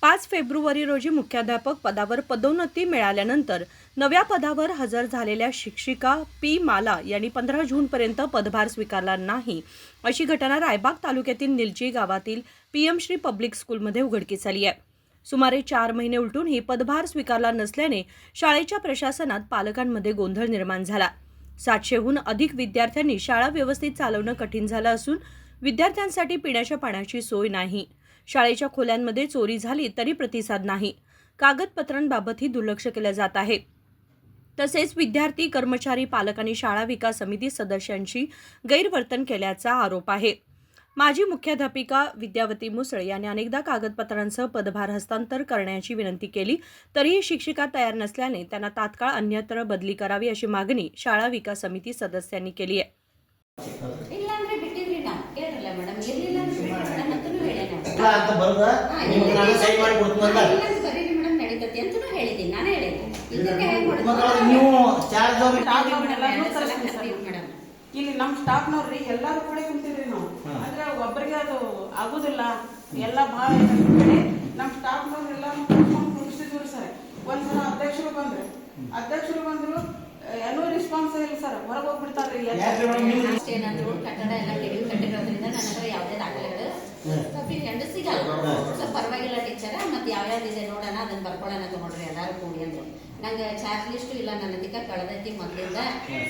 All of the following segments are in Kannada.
5 फेब्रुवारी रोजी मुख्याध्यापक पदावर पदोन्नती मिळाल्यानंतर नव्या पदावर हजर झालेल्या शिक्षिका पी माला यांनी 15 जूनपर्यंत पदभार स्वीकारला नाही अशी घटना रायबाग तालुक्यातील निलजी गावातील पीएम श्री पब्लिक स्कूलमध्ये उघडकीस आली आहे. सुमारे 4 महिने उलटूनही पदभार स्वीकारला नसल्याने शाळेच्या प्रशासनात पालकांमध्ये गोंधळ निर्माण झाला. 700हून अधिक विद्यार्थ्यांनी शाळा व्यवस्थित चालवणं कठीण झालं असून विद्यार्थ्यांसाठी पिण्याच्या पाण्याची सोय नाही. शाळेच्या खोल्यांमध्ये चोरी झाली तरी प्रतिसाद नाही. कागदपत्रांबाबतही दुर्लक्ष केलं जात आहे. तसेच विद्यार्थी, कर्मचारी, पालक आणि शाळा विकास समिती सदस्यांशी गैरवर्तन केल्याचा आरोप आहे. माजी मुख्याध्यापिका विद्यावती मुसळे यांनी अनेकदा कागदपत्रांसह पदभार हस्तांतर करण्याची विनंती केली तरीही शिक्षिका तयार नसल्याने त्यांना तात्काळ अन्यत्र बदली करावी अशी मागणी शाळा विकास समिती सदस्यांनी केली आहे. ಇಲ್ಲಿ ನಮ್ಮ ಸ್ಟಾಫ್ನವ್ರಿ ಎಲ್ಲರೂ ಕೂಡ ಕುಂತಿದ್ರಿ ನಾವು. ಅಂದ್ರೆ ಒಬ್ಬರಿಗೆ ಅದು ಆಗುದಿಲ್ಲ, ಎಲ್ಲ ಭಾಳ ಕಡೆ ನಮ್ಮ ಸ್ಟಾಫ್ನವ್ರು ಎಲ್ಲಾರು ಕುಡಿಸ್ತಿದ್ವಿ ಸರ್. ಒಂದ್ಸಲ ಅಧ್ಯಕ್ಷರು ಬಂದ್ರು ಏನೋ ರೆಸ್ಪಾನ್ಸ್ ಇಲ್ಲ ಸರ್, ಹೊರಗೆ ಹೋಗ್ಬಿಡ್ತಾರ್ರಿ. ಏನಾದ್ರು ಕಟ್ಟಡ ಎಲ್ಲ ಕೆಡವಿ ಕಟ್ಟಿರೋದ್ರಿಂದ ನನ್ನ ಹತ್ರ ಯಾವುದೇ ದಾಖಲೆಗಳು ಸಿಗಲ್ಲ. ಸೊ ಪರವಾಗಿಲ್ಲ ಟೀಚರ್, ಮತ್ತೆ ಯಾವ್ಯಾವ್ದಿದೆ ನೋಡೋಣ, ಅದನ್ನ ಬರ್ಕೊಳ್ಳೋಣ ತಗೊಂಡ್ರಿ ಎಲ್ಲಾರು ಕೂಡಿ ಅಂದ್ರು. ನಂಗೆ ಚಾರ್ಜ್ ಲಿಸ್ಟು ಇಲ್ಲ, ನನ್ನ ಅದಕ್ಕೆ ಕಳೆದೈತಿ ಮೊದಲಿಂದ.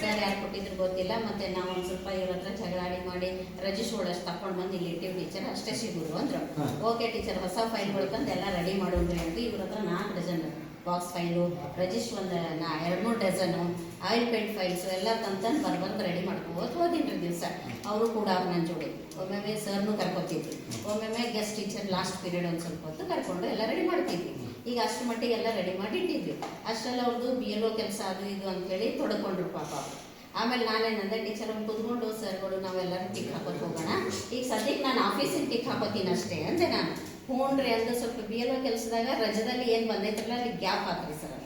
ಸರ್ ಯಾರು ಕೊಟ್ಟಿದ್ರು ಗೊತ್ತಿಲ್ಲ. ಮತ್ತೆ ನಾವು ಒಂದು ಸ್ವಲ್ಪ ಇವ್ರ ಹತ್ರ ಜಗಳಾಡಿ ಮಾಡಿ ರಿಜಿಸ್ಟರ್ ಅಷ್ಟು ತಕೊಂಡು ಬಂದು ಇಲ್ಲಿ ಇಟ್ಟಿವಿ ಟೀಚರ್, ಅಷ್ಟೇ ಸಿಗುದು ಅಂದ್ರು. ಓಕೆ ಟೀಚರ್, ಹೊಸ ಫೈಲ್ಗಳು ತಂದು ಎಲ್ಲ ರೆಡಿ ಮಾಡೋಣ್ರಿ ಅಂತ ಇವ್ರ ಹತ್ರ 4 ಡಜನ್ ಬಾಕ್ಸ್ ಫೈಲು, ರಿಜಿಸ್ಟರ್ ಒಂದು 2-3 ಡಜನು, ಆಯಿಲ್ ಪೇಂಟ್ ಫೈಲ್ಸು ಎಲ್ಲ ತಂದು ಬರ್ಬಂದು ರೆಡಿ ಮಾಡ್ಕೋದು ಓದಿನ್ರಿ ದಿವಸ. ಅವರು ಕೂಡ ಅವ್ರು ನನ್ನ ಜೋಡಿ ಒಮ್ಮೊಮ್ಮೆ ಸರ್ನು ಕರ್ಕೊತಿದ್ವಿ, ಒಮ್ಮೊಮ್ಮೆ ಗೆಸ್ಟ್ ಟೀಚರ್ ಲಾಸ್ಟ್ ಪೀರಿಯಡ್ ಒಂದು ಸ್ವಲ್ಪ ಹೊತ್ತು ಕರ್ಕೊಂಡು ಎಲ್ಲ ರೆಡಿ ಮಾಡ್ತಿದ್ವಿ. ಈಗ ಅಷ್ಟು ಮಟ್ಟಿಗೆ ಎಲ್ಲ ರೆಡಿ ಮಾಡಿ ಇಟ್ಟಿದ್ವಿ. ಅಷ್ಟೆಲ್ಲ ಅವ್ರದ್ದು BLO ಕೆಲಸ ಅದು ಇದು ಅಂತೇಳಿ ತೊಡ್ಕೊಂಡ್ರು ಪಾಪ ಅವರು. ಆಮೇಲೆ ನಾನೇನಂದೆ, ಟೀಚರ್ ಅವ್ರು ಕುತ್ಕೊಂಡು ಸರ್ಗಳು ನಾವೆಲ್ಲರೂ ಟಿಕ್ ಹಾಕೋದು ಹೋಗೋಣ, ಈಗ ಸದ್ಯಕ್ಕೆ ನಾನು ಆಫೀಸಿಗೆ ಟಿಕ್ ಹಾಕೋತೀನಿ ಅಷ್ಟೇ ಅಂದೆ ನಾನು. ಹ್ಞೂನ್ರಿ ಅಂದು ಸ್ವಲ್ಪ BLO ಕೆಲಸದಾಗ ರಜದಲ್ಲಿ ಏನು ಬಂದೈತ್ರಲ್ಲ ಅಲ್ಲಿ ಗ್ಯಾಪ್ ಆತ್ರಿ ಸರ್.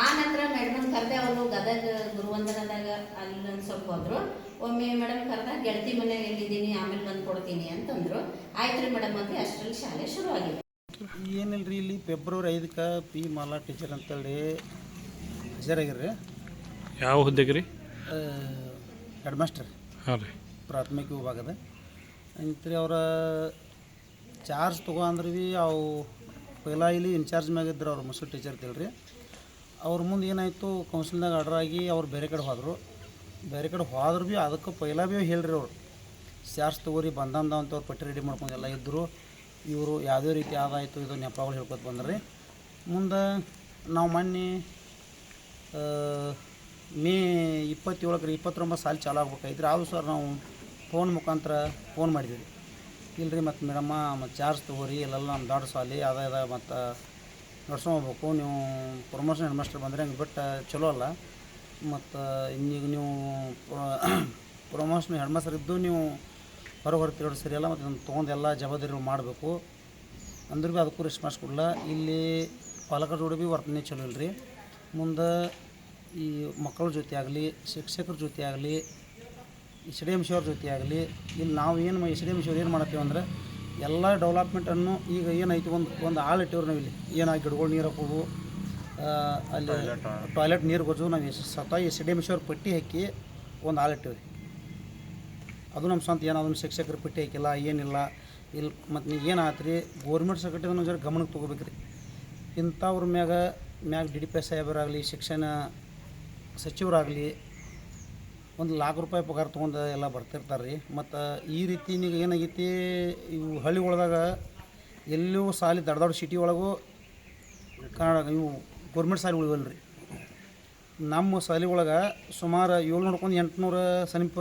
ಆ ನಂತರ ಮೇಡಮ್ ಕರೆದೆ, ಅವರು ಗದಗ ಗುರುವಂದನದಾಗ ಅಲ್ಲೊಂದು ಸ್ವಲ್ಪ ಹೋದ್ರು. ಒಮ್ಮೆ ಮೇಡಮ್ ಕರೆದ, ಗೆಳತಿ ಮನೆಗೆ ಎಲ್ಲಿದ್ದೀನಿ ಆಮೇಲೆ ಬಂದು ಕೊಡ್ತೀನಿ ಅಂತಂದ್ರು. ಆಯ್ತು ರೀ ಮೇಡಮ್ ಅಂತ ಅಷ್ಟರಲ್ಲಿ ಶಾಲೆ ಶುರು ಆಗಿದೆ. ಏನಿಲ್ಲರಿ, ಇಲ್ಲಿ ಫೆಬ್ರವರಿ 5ಕ್ಕೆ ಪಿ ಮಾಲಾ ಟೀಚರ್ ಅಂತೇಳಿ ಹಾಜರಾಗಿರ್ರಿ. ಯಾವ ಹುದ್ದೆಗೆ ರೀ? Head master. ಹಾಂ ರೀ, ಪ್ರಾಥಮಿಕ ವಿಭಾಗದ ಅಂತ್ರಿ. ಅವರ ಚಾರ್ಜ್ ತೊಗೊಂಡ್ರಿ ಭೀ ಅವು ಪೈಲ ಇಲ್ಲಿ ಇನ್ಚಾರ್ಜ್ ಮ್ಯಾಗಿದ್ರು ಅವ್ರು, ಮುಸುಕ್ ಟೀಚರ್ ತಿಳ್ರಿ. ಅವ್ರ ಮುಂದೆ ಏನಾಯಿತು, ಕೌನ್ಸಿಲ್ನಾಗ ಆರ್ಡರ್ ಆಗಿ ಅವ್ರು ಬೇರೆ ಕಡೆ ಹೋದ್ರು ಭೀ ಅದಕ್ಕೆ ಪೈಲ ಭೀ ಹೇಳ್ರಿ ಅವರು ಚಾರ್ಜ್ ತೊಗೋರಿ ಬಂದಂದ ಅಂತ ಅವ್ರು ಪಟ್ಟಿ ರೆಡಿ ಮಾಡ್ಕೊಂಡು ಎಲ್ಲ ಇದ್ದರು. ಇವರು ಯಾವುದೇ ರೀತಿ ಆದಾಯಿತು ಇದು ನೆಪಗಳು ಹೇಳ್ಕೊತ ಬಂದ್ರಿ. ಮುಂದೆ ನಾವು ಮೊನ್ನೆ ಮೇ 27 ಸಾಲಿ ಚಾಲು ಆಗ್ಬೇಕಾಯ್ತು. ಆದರೂ ಸರ್ ನಾವು ಫೋನ್ ಮುಖಾಂತರ ಫೋನ್ ಮಾಡಿದ್ವಿ, ಇಲ್ಲರಿ ಮತ್ತು ಮೇಡಮ್ಮ ಮತ್ತು ಚಾರ್ಜ್ ತೊಗೋರಿ, ಇಲ್ಲೆಲ್ಲ ನಮ್ಮ ದೊಡ್ಡ ಸಾಲಿ ಅದ ಮತ್ತು ನಡ್ಸ್ಕೊಬೇಕು, ನೀವು ಪ್ರಮೋಷನ್ ಹೆಡ್ ಮಾಸ್ಟರ್ ಬಂದರೆ ಹಂಗೆ ಬಿಟ್ಟು ಚಲೋ ಅಲ್ಲ. ಮತ್ತು ಈಗ ನೀವು ಪ್ರಮೋಷನ್ ಹೆಡ್ ಮಾಸ್ಟರ್ ಇದ್ದು ನೀವು ಹೊರಗೆ ತಿರೋದು ಸರಿಯಲ್ಲ, ಮತ್ತು ನಮ್ಮ ತೊಗೊಂಡು ಎಲ್ಲ ಜವಾಬ್ದಾರಿಗಳು ಮಾಡಬೇಕು ಅಂದ್ರೆ ಭೀ ಅದಕ್ಕೂ ರೆಸ್ಪಾನ್ಸ್ ಕೊಡಲ್ಲ. ಇಲ್ಲಿ ಪಾಲಕರ ಜೋಡಿ ಭೀ ವರ್ತನೆ ಚಲೋ ಇಲ್ಲರಿ. ಮುಂದೆ ಈ ಮಕ್ಕಳ ಜೊತೆ ಆಗಲಿ, ಶಿಕ್ಷಕರ ಜೊತೆ ಆಗಲಿ, SDMC ಅವ್ರ ಜೊತೆ ಆಗಲಿ, ಇಲ್ಲಿ ನಾವು ಏನು SDMC ಅವ್ರು ಏನು ಮಾಡತ್ತೀವಿ ಅಂದ್ರೆ ಎಲ್ಲ ಡೆವಲಪ್ಮೆಂಟನ್ನು ಈಗ ಏನೈತಿ ಒಂದು ಆಳು ಇಟ್ಟಿವ್ರು ನಾವು. ಇಲ್ಲಿ ಏನಾಗಿ ಗಿಡಗಳು ನೀರು ಹಾಕೋದು, ಅಲ್ಲಿ ಟಾಯ್ಲೆಟ್ ನೀರು ಗೊಜ್ಜು ನಾವು ಸ್ವತಃ SDMC ಅವ್ರ ಪಟ್ಟಿ ಹಾಕಿ ಒಂದು ಆಳು ಇಟ್ಟಿವ್ರಿ. ಅದು ನಮ್ಮ ಸ್ವಂತ ಏನಾದ್ರು ಶಿಕ್ಷಕರ ಪಟ್ಟಿ ಹಾಕಿಲ್ಲ, ಏನಿಲ್ಲ ಇಲ್ಲಿ. ಮತ್ತು ನೀವು ಏನಾತ್ರಿ ಗೋರ್ಮೆಂಟ್ ಸೆಕ್ರೆಟರಿ ಜರ ಗಮನಕ್ಕೆ ತೊಗೋಬೇಕ್ರಿ. ಇಂಥವ್ರ ಮ್ಯಾಗ DDP ಸಾಹೇಬರಾಗಲಿ, ಶಿಕ್ಷಣ ಸಚಿವರಾಗಲಿ $1 ಲಕ್ಷ ಪಗಾರ ತೊಗೊಂಡು ಎಲ್ಲ ಬರ್ತಿರ್ತಾರೆ ರೀ. ಮತ್ತು ಈ ರೀತಿ ಈಗ ಏನಾಗೈತಿ, ಇವು ಹಳ್ಳಿಗಳದಾಗ ಎಲ್ಲೂ ಸಾಲಿ ದೊಡ್ಡ ಸಿಟಿ ಒಳಗೂ ಕನ್ನಡ ಇವು ಗೋರ್ಮೆಂಟ್ ಸಾಲಿ ಉಳಿವಲ್ಲ ರೀ. ನಮ್ಮ ಸಾಲಿ ಒಳಗೆ ಸುಮಾರು 700-800 ಸಮೀಪ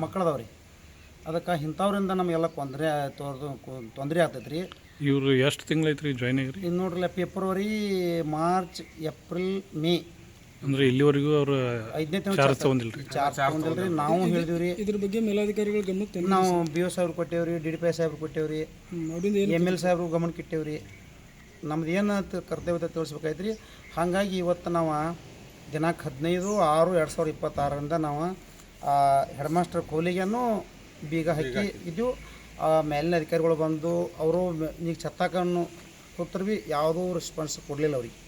ಮಕ್ಕಳದಾವ ರೀ. ಅದಕ್ಕೆ ಇಂಥವ್ರಿಂದ ನಮಗೆಲ್ಲ ತೊಂದರೆ ಆಗ್ತೈತೆ ರೀ. ಇವರು ಎಷ್ಟು ತಿಂಗಳೈತ್ರಿ ಜಾಯ್ನ್ ಆಗಿರಿ? ಇನ್ನು ನೋಡ್ರಲ್ಲ, ಫೆಬ್ರವರಿ, ಮಾರ್ಚ್, ಏಪ್ರಿಲ್, ಮೇ ಅಂದರೆ ಇಲ್ಲಿವರೆಗೂ ಅವರು 5ನೇ ಚಾರ್ಜ್ ತೊಗೊಂಡಿಲ್ಲ ರೀ. ನಾವು ಹೇಳಿದ್ವಿ ರೀ, ಇದ್ರ ಬಗ್ಗೆ ಮೇಲಾಧಿಕಾರಿಗಳು ಗಮನಕ್ಕೆ ನಾವು BO ಸಾಹೇಬ್ರು ಕೊಟ್ಟೇವ್ರಿ, DDP ಸಾಹೇಬ್ರು ಕೊಟ್ಟೇವ್ರಿ, ML ಸಾಹೇಬ್ರು ಗಮನಕ್ಕೆ ಇಟ್ಟೇವ್ರಿ. ನಮ್ದು ಏನು ಕರ್ತವ್ಯ ತಿಳಿಸ್ಬೇಕಾಯ್ತು ರೀ. ಹಾಗಾಗಿ ಇವತ್ತು ನಾವು ದಿನಾಂಕ 15/6/2026 ನಾವು ಹೆಡ್ ಮಾಸ್ಟರ್ ಕೋಲಿಗೆನೂ ಬೀಗ ಹಾಕಿ ಇದ್ದು. ಮೇಲಿನ ಅಧಿಕಾರಿಗಳು ಬಂದು ಅವರು ಈಗ ಛತ್ತಾಕನ್ನು ಕೂತ್ರು ಭೀ ಯಾವುದೂ ರೆಸ್ಪಾನ್ಸ್ ಕೊಡಲಿಲ್ಲ ಅವ್ರಿಗೆ,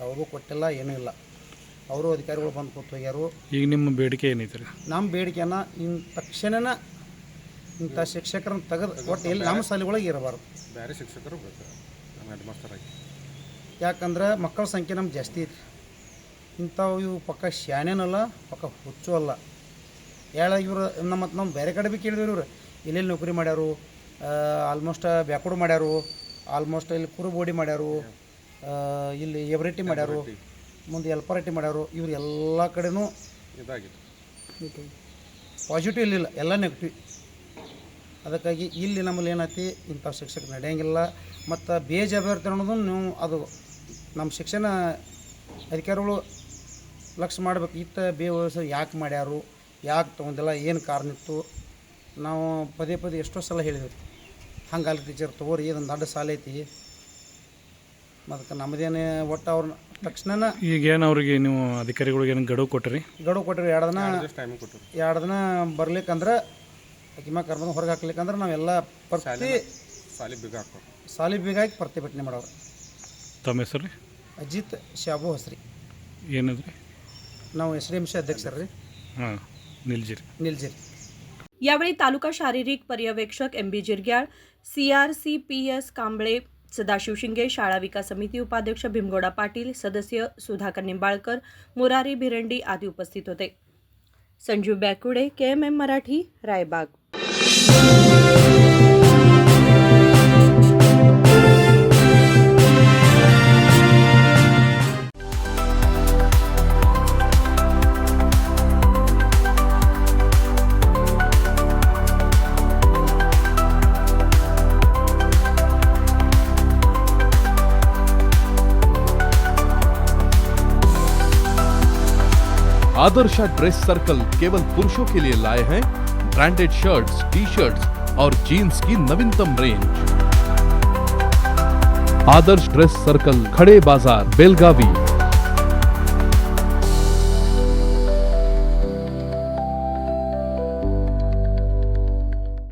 ಯಾವುದೂ ಕೊಟ್ಟಿಲ್ಲ, ಏನೂ ಇಲ್ಲ. ಅವರು ಅಧಿಕಾರಿಗಳು ಬಂದು ಕೂತು ಹೋಗ್ಯಾರು. ಈಗ ನಿಮ್ಮ ಬೇಡಿಕೆ ಏನೈತೆ ರೀ? ನಮ್ಮ ಬೇಡಿಕೆನ ತಕ್ಷಣ ಇಂಥ ಶಿಕ್ಷಕರನ್ನ ತೆಗೆದು ಒಟ್ಟು ಎಲ್ಲಿ ನಮ್ಮ ಶಾಲೆಗಳಿಗೆ ಇರಬಾರ್ದು. ಬೇರೆ ಶಿಕ್ಷಕರು ಬೇಕು ನಮ್ಮ ಹೆಡ್ ಮಾಸ್ಟರ್ ಆಗಿ. ಯಾಕಂದ್ರೆ ಮಕ್ಕಳ ಸಂಖ್ಯೆ ನಮ್ಗೆ ಜಾಸ್ತಿ ಐತಿ. ಇಂಥವು ಇವು ಪಕ್ಕ ಶಾಣೆನಲ್ಲ, ಪಕ್ಕ ಹುಚ್ಚು ಅಲ್ಲ. ಇವರು ನಮ್ಮ ಬೇರೆ ಕಡೆ ಭೀ ಕೇಳಿದ್ರು, ಇವ್ರು ಎಲ್ಲೆಲ್ಲಿ ನೌಕರಿ ಮಾಡ್ಯಾರು, ಆಲ್ಮೋಸ್ಟ್ ಬ್ಯಾಕ್ವರ್ಡ್ ಮಾಡ್ಯಾರು, ಆಲ್ಮೋಸ್ಟ್ ಇಲ್ಲಿ ಕುರುಬೋಡಿ ಮಾಡ್ಯಾರು, ಇಲ್ಲಿ ಎಬ್ರೆಟ್ಟಿ ಮಾಡ್ಯಾರು, ಮುಂದೆ ಎಲ್ಪರಟ್ಟಿ ಮಾಡ್ಯಾರು. ಇವ್ರು ಎಲ್ಲ ಕಡೆನೂ ಇದಾಗಿತ್ತು. ಪಾಸಿಟಿವ್ ಇರಲಿಲ್ಲ, ಎಲ್ಲ ನೆಗೆಟಿವ್. ಅದಕ್ಕಾಗಿ ಇಲ್ಲಿ ನಮ್ಮಲ್ಲಿ ಏನೈತಿ, ಇಂಥ ಶಿಕ್ಷಕರು ನಡೆಯಂಗಿಲ್ಲ. ಮತ್ತು ಬೇಜವಾಬ್ದಾರಿ ಅನ್ನೋದು ನೀವು ಅದು ನಮ್ಮ ಶಿಕ್ಷಣ ಅಧಿಕಾರಿಗಳು ಲಕ್ಷ್ಯ ಮಾಡಬೇಕು. ಇತ್ತ ಬೇವಸ ಯಾಕೆ ಮಾಡ್ಯಾರು, ಯಾಕೆ ತೊಗೊಂಡಿಲ್ಲ, ಏನು ಕಾರಣ ಇತ್ತು. ನಾವು ಪದೇ ಪದೇ ಎಷ್ಟೋ ಸಲ ಹೇಳಿದ್ವಿ, ಹಂಗಲ್ಲ ಟೀಚರ್ ತೊಗೋರಿ, ಇದೊಂದು ದೊಡ್ಡ ಶಾಲೆ ಐತಿ. ಅದಕ್ಕೆ ನಮ್ಮದೇನೆ ಒಟ್ಟು ಅವ್ರನ್ನ ತಕ್ಷಣ ಈಗೇನು ಅವ್ರಿಗೆ ನೀವು ಅಧಿಕಾರಿಗಳಿಗೆ ಏನು ಗಡುವು ಕೊಟ್ಟಿರಿ? ಗಡುವು ಕೊಟ್ಟರು 2 ದಿನ. ಟೈಮಿಂಗ್ ಕೊಟ್ಟರು. 2 ದಿನ ಬರ್ಲಿಕ್ಕಂದ್ರೆ ಕಿಮ್ಮ ಕರ್ಬಂದು ಹೊರಗೆ ಹಾಕ್ಲಿಕ್ಕಂದ್ರೆ ನಾವೆಲ್ಲ ಸಾಲಿ ಬೀಗ ಹಾಕೋ ಸಾಲಿ ಬೀಗಾಗಿ ಪ್ರತಿಭಟನೆ ಮಾಡೋರು. ತಮ್ಮ ಹೆಸರು ರೀ? ಅಜಿತ್ ಶಾಬು ಹಸ್ರಿ. ಏನದ್ರಿ? ನಾವು SDMC ಅಧ್ಯಕ್ಷರು ರೀ. ಹಾಂ, ನಿಲ್ಜಿರಿ. यावेळी तालुका शारीरिक पर्यवेक्षक MB जिरग्याळ, CRCPS कांबळे, सदाशिव शिंगे, शाळा विकास समिती उपाध्यक्ष भीमगौडा पाटील, सदस्य सुधाकर निंबाळकर, मुरारी भिरंडी आदी उपस्थित होते. Sanjeev Bakude, KMM Marathi, Raibag. Adarsha dress circle केवल पुरुषों के लिए लाए हैं ब्रांडेड शर्ट्स, टी-शर्ट्स और जीन्स की नवीनतम रेंज। आदर्श ड्रेस सर्कल, खड़े बाजार, बेलगावी।